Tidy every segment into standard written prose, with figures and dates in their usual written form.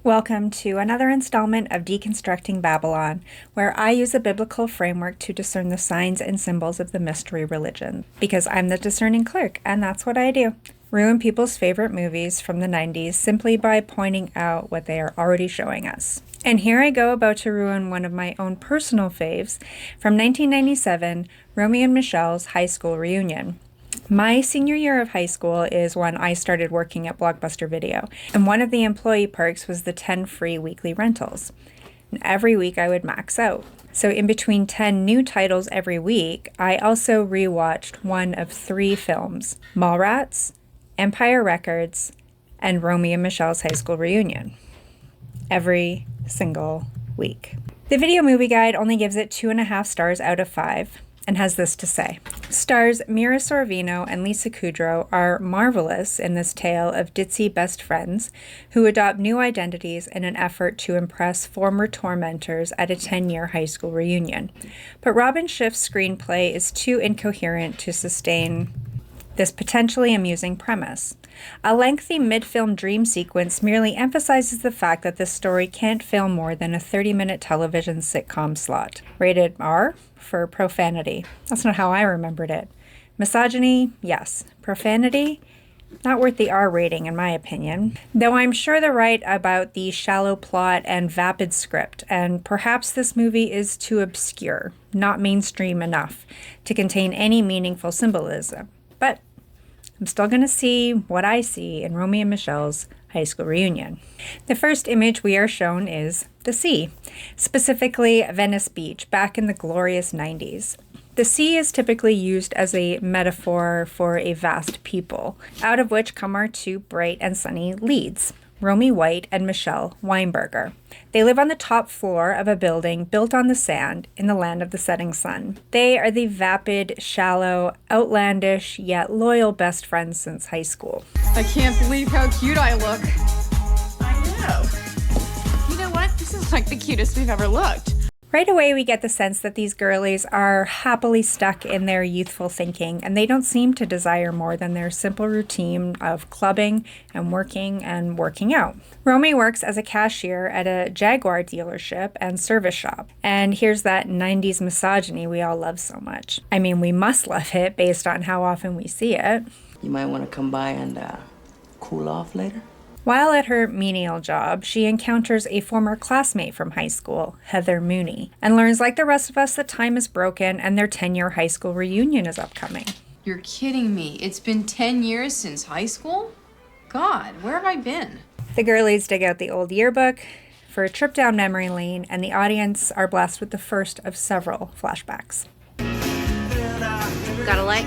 Welcome to another installment of Deconstructing Babylon, where I use a biblical framework to discern the signs and symbols of the mystery religion. Because I'm the discerning clerk, and that's what I do. Ruin people's favorite movies from the 90s simply by pointing out what they are already showing us. And here I go about to ruin one of my own personal faves from 1997, Romy and Michele's high school reunion. My senior year of high school is when I started working at Blockbuster Video, and one of the employee perks was the 10 free weekly rentals. And every week I would max out. So in between 10 new titles every week, I also rewatched one of 3 films, Mallrats, Empire Records, and Romy and Michele's high school reunion. Every single week. The Video Movie Guide only gives it 2.5 stars out of 5. And has this to say. Stars Mira Sorvino and Lisa Kudrow are marvelous in this tale of ditzy best friends who adopt new identities in an effort to impress former tormentors at a 10-year high school reunion. But Robin Schiff's screenplay is too incoherent to sustain this potentially amusing premise. A lengthy mid-film dream sequence merely emphasizes the fact that this story can't fill more than a 30-minute television sitcom slot. Rated R for profanity. That's not how I remembered it. Misogyny, yes. Profanity, not worth the R rating in my opinion. Though I'm sure they're right about the shallow plot and vapid script, and perhaps this movie is too obscure, not mainstream enough, to contain any meaningful symbolism. But I'm still going to see what I see in Romy and Michele's high school reunion. The first image we are shown is the sea, specifically Venice Beach back in the glorious 90s. The sea is typically used as a metaphor for a vast people, out of which come our 2 bright and sunny leads, Romy White and Michele Weinberger. They live on the top floor of a building built on the sand in the land of the setting sun. They are the vapid, shallow, outlandish, yet loyal best friends since high school. I can't believe how cute I look. I know. You know what? This is like the cutest we've ever looked. Right away, we get the sense that these girlies are happily stuck in their youthful thinking, and they don't seem to desire more than their simple routine of clubbing and working out. Romy works as a cashier at a Jaguar dealership and service shop, and here's that 90s misogyny we all love so much. I mean, we must love it based on how often we see it. You might want to come by and cool off later. While at her menial job, she encounters a former classmate from high school, Heather Mooney, and learns like the rest of us that time is broken and their 10-year high school reunion is upcoming. You're kidding me. It's been 10 years since high school? God, where have I been? The girlies dig out the old yearbook for a trip down memory lane, and the audience are blessed with the first of several flashbacks. Got a light?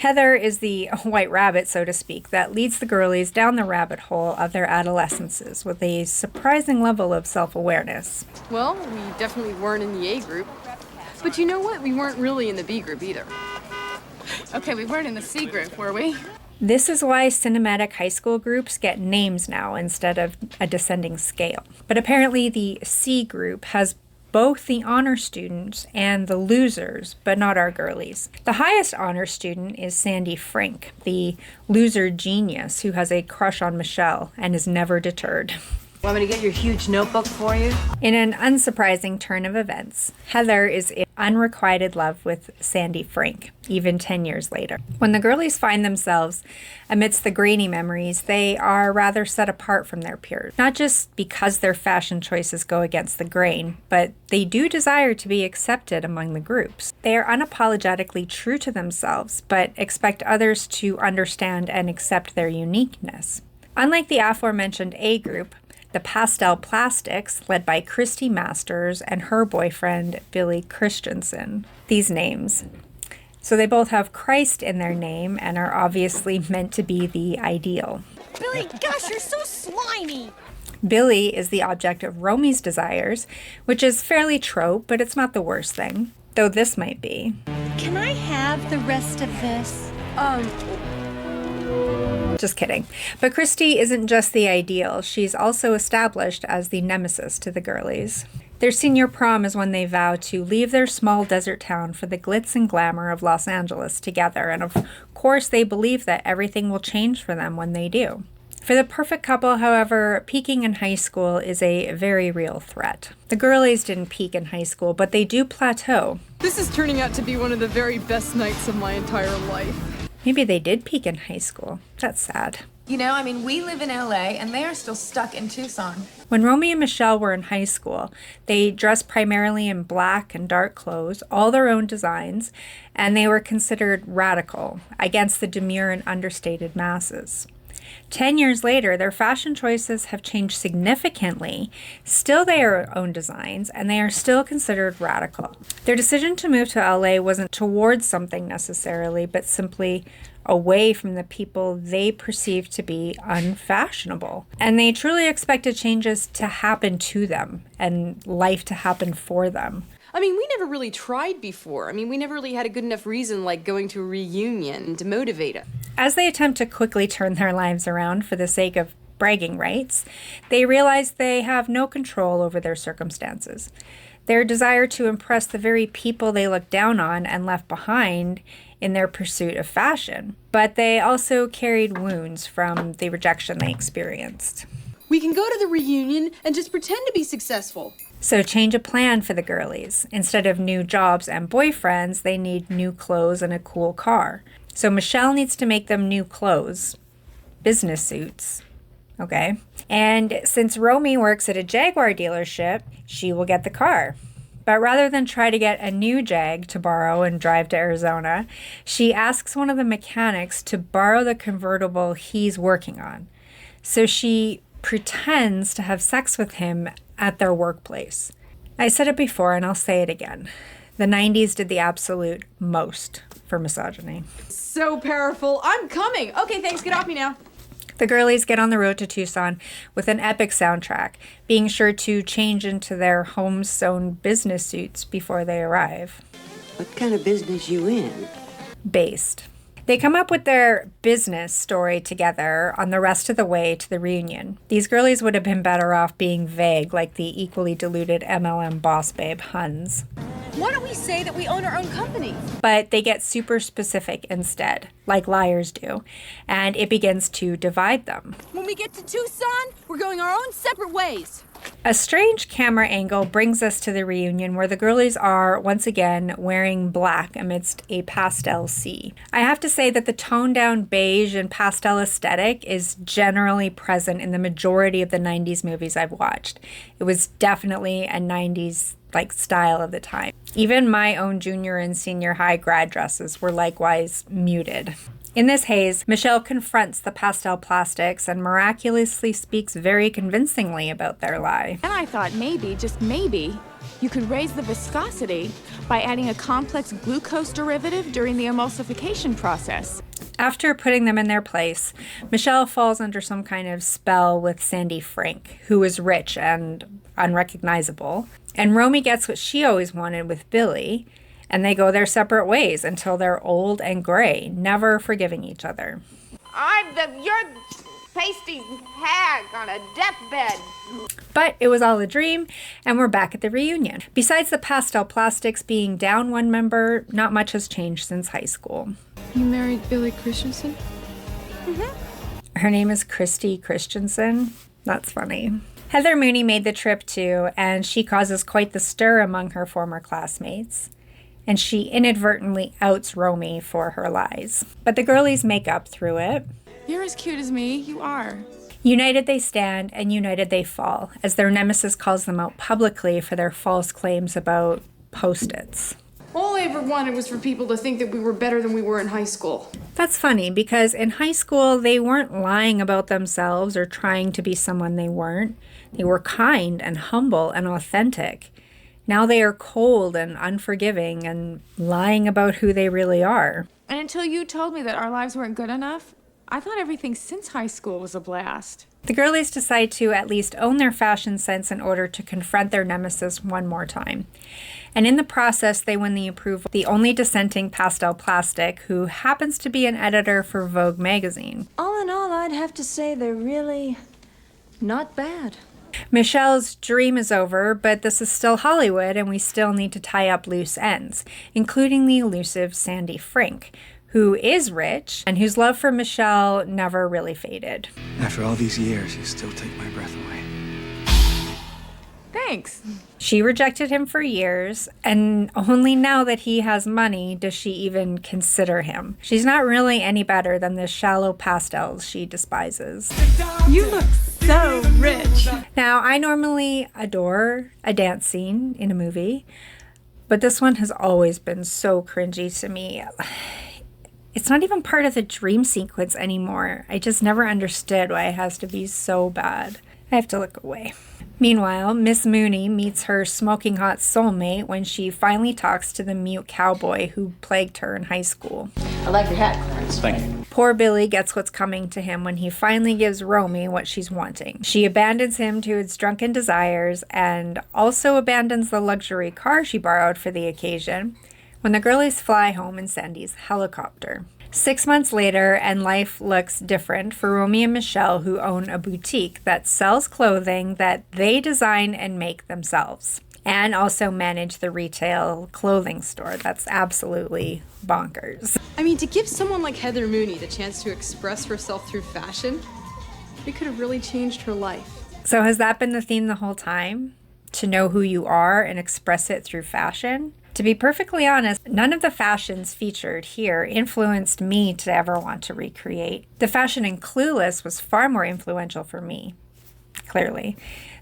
Heather is the white rabbit, so to speak, that leads the girlies down the rabbit hole of their adolescences with a surprising level of self-awareness. Well, we definitely weren't in the A group. But you know what? We weren't really in the B group either. Okay, we weren't in the C group, were we? This is why cinematic high school groups get names now instead of a descending scale. But apparently the C group has both the honor students and the losers, but not our girlies. The highest honor student is Sandy Frink, the loser genius who has a crush on Michele and is never deterred. Want me to get your huge notebook for you? In an unsurprising turn of events, Heather is in unrequited love with Sandy Frink, even 10 years later. When the girlies find themselves amidst the grainy memories, they are rather set apart from their peers. Not just because their fashion choices go against the grain, but they do desire to be accepted among the groups. They are unapologetically true to themselves, but expect others to understand and accept their uniqueness. Unlike the aforementioned A group, the Pastel Plastics, led by Christy Masters and her boyfriend, Billy Christensen. These names. So they both have Christ in their name and are obviously meant to be the ideal. Billy, gosh, you're so slimy! Billy is the object of Romy's desires, which is fairly trope, but it's not the worst thing. Though this might be. Can I have the rest of this? Just kidding. But Christy isn't just the ideal. She's also established as the nemesis to the girlies. Their senior prom is when they vow to leave their small desert town for the glitz and glamour of Los Angeles together. And of course, they believe that everything will change for them when they do. For the perfect couple, however, peaking in high school is a very real threat. The girlies didn't peak in high school, but they do plateau. This is turning out to be one of the very best nights of my entire life. Maybe they did peak in high school. That's sad. You know, I mean, we live in LA and they are still stuck in Tucson. When Romy and Michele were in high school, they dressed primarily in black and dark clothes, all their own designs, and they were considered radical, against the demure and understated masses. 10 years later, their fashion choices have changed significantly. Still they are their own designs, and they are still considered radical. Their decision to move to LA wasn't towards something necessarily, but simply away from the people they perceived to be unfashionable. And they truly expected changes to happen to them and life to happen for them. I mean, we never really tried before. I mean, we never really had a good enough reason like going to a reunion to motivate us. As they attempt to quickly turn their lives around for the sake of bragging rights, they realize they have no control over their circumstances. Their desire to impress the very people they look down on and left behind in their pursuit of fashion, but they also carried wounds from the rejection they experienced. We can go to the reunion and just pretend to be successful. So change a plan for the girlies. Instead of new jobs and boyfriends, they need new clothes and a cool car. So Michele needs to make them new clothes, business suits, okay? And since Romy works at a Jaguar dealership, she will get the car. But rather than try to get a new Jag to borrow and drive to Arizona, she asks one of the mechanics to borrow the convertible he's working on. So she pretends to have sex with him at their workplace. I said it before and I'll say it again. The 90s did the absolute most for misogyny. So powerful. I'm coming. Okay, thanks. Get off me now. The girlies get on the road to Tucson with an epic soundtrack, being sure to change into their home-sewn business suits before they arrive. What kind of business you in? Based. They come up with their business story together on the rest of the way to the reunion. These girlies would have been better off being vague like the equally diluted MLM boss babe Huns. Why don't we say that we own our own company? But they get super specific instead, like liars do, and it begins to divide them. When we get to Tucson, we're going our own separate ways. A strange camera angle brings us to the reunion where the girlies are, once again, wearing black amidst a pastel sea. I have to say that the toned-down beige and pastel aesthetic is generally present in the majority of the 90s movies I've watched. It was definitely a 90s style of the time. Even my own junior and senior high grad dresses were likewise muted. In this haze, Michele confronts the pastel plastics and miraculously speaks very convincingly about their lie. And I thought maybe, just maybe, you could raise the viscosity by adding a complex glucose derivative during the emulsification process. After putting them in their place, Michele falls under some kind of spell with Sandy Frank, who is rich and unrecognizable. And Romy gets what she always wanted with Billy, and they go their separate ways until they're old and gray, never forgiving each other. You're pasty hag on a deathbed. But it was all a dream, and we're back at the reunion. Besides the pastel plastics being down one member, not much has changed since high school. You married Billy Christensen? Her name is Christy Christensen. That's funny. Heather Mooney made the trip too, and she causes quite the stir among her former classmates. And she inadvertently outs Romy for her lies. But the girlies make up through it. You're as cute as me, you are. United they stand, and united they fall, as their nemesis calls them out publicly for their false claims about Post-its. All I ever wanted was for people to think that we were better than we were in high school. That's funny, because in high school, they weren't lying about themselves or trying to be someone they weren't. They were kind and humble and authentic. Now they are cold and unforgiving and lying about who they really are. And until you told me that our lives weren't good enough, I thought everything since high school was a blast. The girlies decide to at least own their fashion sense in order to confront their nemesis one more time. And in the process, they win the approval of the only dissenting pastel plastic, who happens to be an editor for Vogue magazine. All in all, I'd have to say they're really not bad. Michele's dream is over, but this is still Hollywood, and we still need to tie up loose ends, including the elusive Sandy Frank, who is rich and whose love for Michele never really faded. After all these years, you still take my breath away. Thanks. She rejected him for years, and only now that he has money does she even consider him. She's not really any better than the shallow pastels she despises. You look so rich. Now, I normally adore a dance scene in a movie, but this one has always been so cringy to me. It's not even part of the dream sequence anymore. I just never understood why it has to be so bad. I have to look away. Meanwhile, Miss Mooney meets her smoking hot soulmate when she finally talks to the mute cowboy who plagued her in high school. I like your hat, Clarence. Thank you. Poor Billy gets what's coming to him when he finally gives Romy what she's wanting. She abandons him to his drunken desires and also abandons the luxury car she borrowed for the occasion when the girlies fly home in Sandy's helicopter. 6 months later, and life looks different for Romy and Michele, who own a boutique that sells clothing that they design and make themselves, and also manage the retail clothing store. That's absolutely bonkers. I mean, to give someone like Heather Mooney the chance to express herself through fashion, it could have really changed her life. So has that been the theme the whole time? To know who you are and express it through fashion? To be perfectly honest, none of the fashions featured here influenced me to ever want to recreate. The fashion in Clueless was far more influential for me, clearly,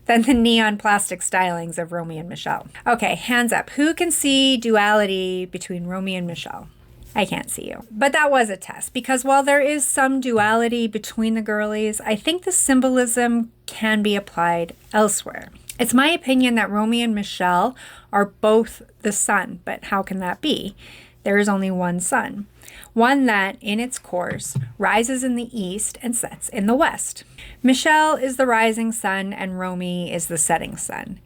than the neon plastic stylings of Romy and Michele. Okay, hands up. Who can see duality between Romy and Michele? I can't see you. But that was a test, because while there is some duality between the girlies, I think the symbolism can be applied elsewhere. It's my opinion that Romy and Michele are both the sun, but how can that be? There is only one sun, one that, in its course, rises in the east and sets in the west. Michele is the rising sun and Romy is the setting sun.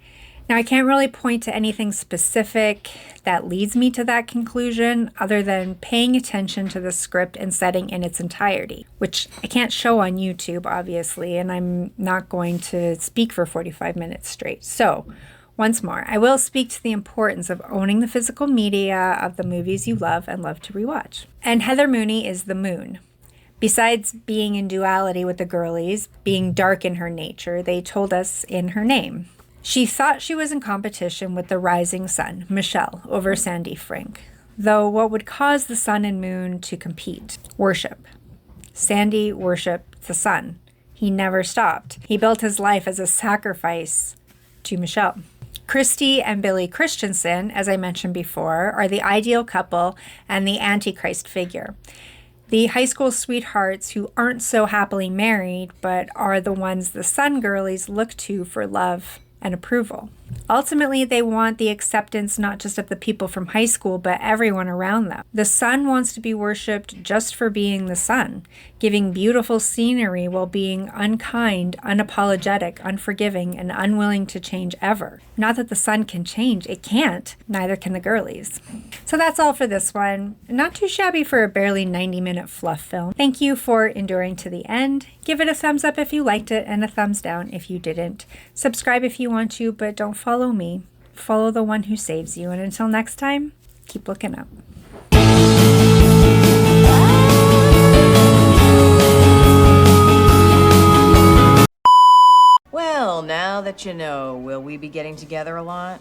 Now, I can't really point to anything specific that leads me to that conclusion other than paying attention to the script and setting in its entirety, which I can't show on YouTube, obviously, and I'm not going to speak for 45 minutes straight. So, once more, I will speak to the importance of owning the physical media of the movies you love and love to rewatch. And Heather Mooney is the moon. Besides being in duality with the girlies, being dark in her nature, they told us in her name. She thought she was in competition with the rising sun, Michele, over Sandy Frink. Though what would cause the sun and moon to compete? Worship. Sandy worshipped the sun. He never stopped. He built his life as a sacrifice to Michele. Christy and Billy Christensen, as I mentioned before, are the ideal couple and the Antichrist figure. The high school sweethearts who aren't so happily married, but are the ones the sun girlies look to for love and approval. Ultimately, they want the acceptance not just of the people from high school, but everyone around them. The sun wants to be worshipped just for being the sun, giving beautiful scenery while being unkind, unapologetic, unforgiving, and unwilling to change ever. Not that the sun can change, it can't. Neither can the girlies. So that's all for this one. Not too shabby for a barely 90-minute fluff film. Thank you for enduring to the end. Give it a thumbs up if you liked it and a thumbs down if you didn't. Subscribe if you want to, but don't follow me. Follow the one who saves you. And until next time, keep looking up. Well, now that you know, will we be getting together a lot?